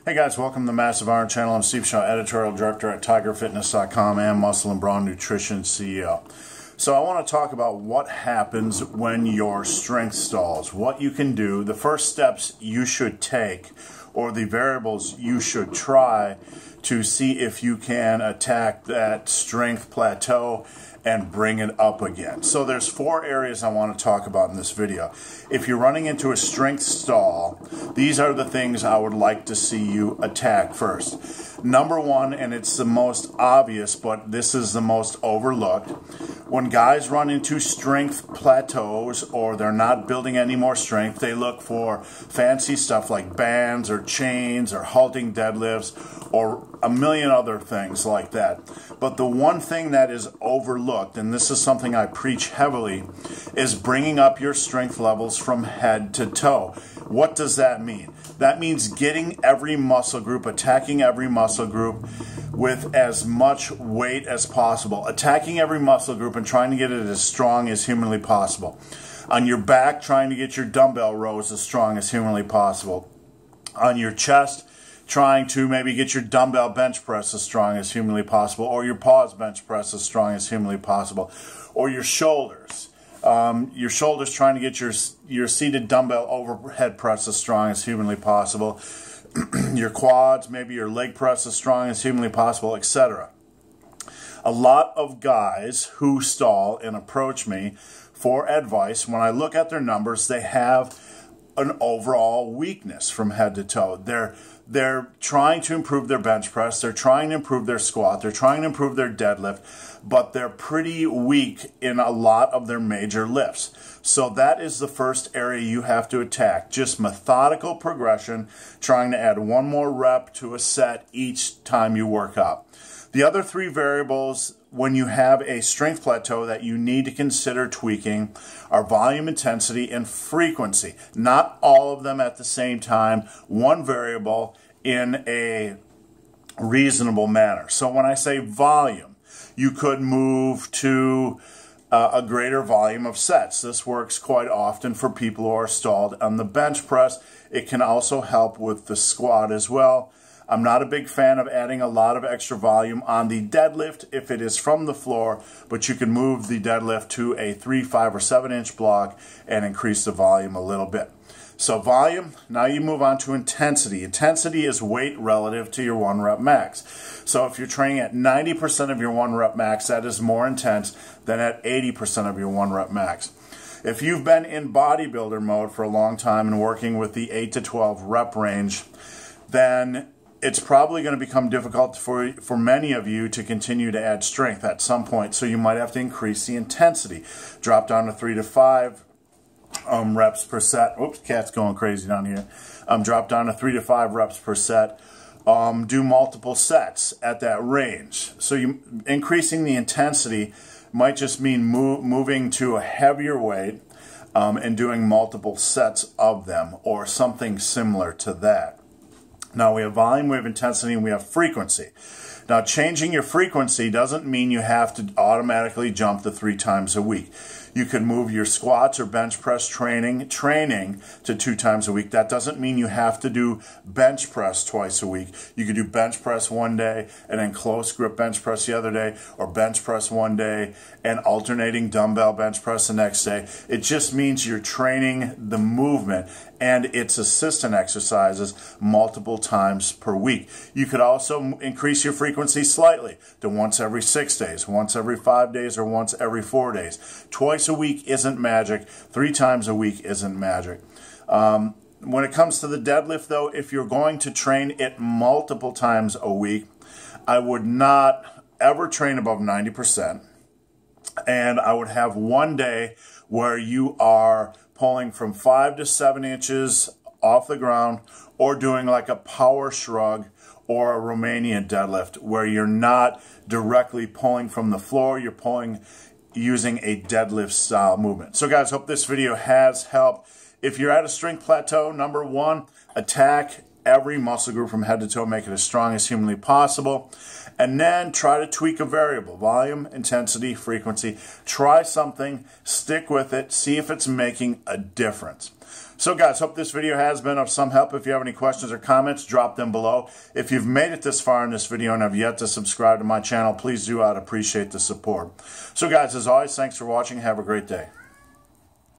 Hey guys, welcome to the Massive Iron Channel. I'm Steve Shaw, editorial director at TigerFitness.com and Muscle and Brawn Nutrition CEO. So I want to talk about what happens when your strength stalls, what you can do, the first steps you should take, or the variables you should try to see if you can attack that strength plateau and bring it up again. So there's 4 areas I want to talk about in this video. If you're running into a strength stall, these are the things I would like to see you attack first. Number 1, and it's the most obvious, but this is the most overlooked, when guys run into strength plateaus or they're not building any more strength, they look for fancy stuff like bands or chains or halting deadlifts or a million other things like that. But the one thing that is overlooked, and this is something I preach heavily, is bringing up your strength levels from head to toe. What does that mean? That means getting every muscle group, attacking every muscle group with as much weight as possible. Attacking every muscle group and trying to get it as strong as humanly possible. On your back, trying to get your dumbbell rows as strong as humanly possible. On your chest, trying to maybe get your dumbbell bench press as strong as humanly possible, or your pause bench press as strong as humanly possible, or your shoulders. Your shoulders trying to get your seated dumbbell overhead press as strong as humanly possible. Your quads, maybe your leg press as strong as humanly possible, etc. A lot of guys who stall and approach me for advice, when I look at their numbers, they have an overall weakness from head to toe. They're trying to improve their bench press, they're trying to improve their squat, they're trying to improve their deadlift, but they're pretty weak in a lot of their major lifts. So that is the first area you have to attack. Just methodical progression, trying to add one more rep to a set each time you work out. The other 3 variables when you have a strength plateau that you need to consider tweaking are volume, intensity, and frequency. Not all of them at the same time, one variable in a reasonable manner. So when I say volume, you could move to a greater volume of sets. This works quite often for people who are stalled on the bench press. It can also help with the squat as well. I'm not a big fan of adding a lot of extra volume on the deadlift if it is from the floor, but you can move the deadlift to a 3, 5, or 7 inch block and increase the volume a little bit. So volume, now you move on to intensity. Intensity is weight relative to your 1 rep max. So if you're training at 90% of your 1 rep max, that is more intense than at 80% of your 1 rep max. If you've been in bodybuilder mode for a long time and working with the 8 to 12 rep range, then it's probably going to become difficult for many of you to continue to add strength at some point. So you might have to increase the intensity. Drop down to 3 to 5 reps per set. Oops, cat's going crazy down here. Drop down to 3 to 5 reps per set. Do multiple sets at that range. So increasing the intensity might just mean moving to a heavier weight and doing multiple sets of them or something similar to that. Now we have volume, we have intensity, and we have frequency. Now changing your frequency doesn't mean you have to automatically jump to 3 times a week. You can move your squats or bench press training to 2 times a week. That doesn't mean you have to do bench press twice a week. You could do bench press one day and then close grip bench press the other day, or bench press one day and alternating dumbbell bench press the next day. It just means you're training the movement and its assistant exercises multiple times per week. You could also increase your frequency slightly to once every 6 days, once every 5 days, or once every 4 days. Twice a week isn't magic. 3 times a week isn't magic. When it comes to the deadlift, though, if you're going to train it multiple times a week, I would not ever train above 90%. And I would have one day where you are pulling from 5 to 7 inches off the ground, or doing like a power shrug or a Romanian deadlift, where you're not directly pulling from the floor, you're pulling using a deadlift style movement. So guys, hope this video has helped. If you're at a strength plateau, number 1, attack every muscle group from head to toe, make it as strong as humanly possible, and then try to tweak a variable: volume, intensity, frequency. Try something, stick with it, see if it's making a difference. So guys, hope this video has been of some help. If you have any questions or comments, drop them below. If you've made it this far in this video and have yet to subscribe to my channel, please do. I'd appreciate the support. So guys, as always, thanks for watching. Have a great day.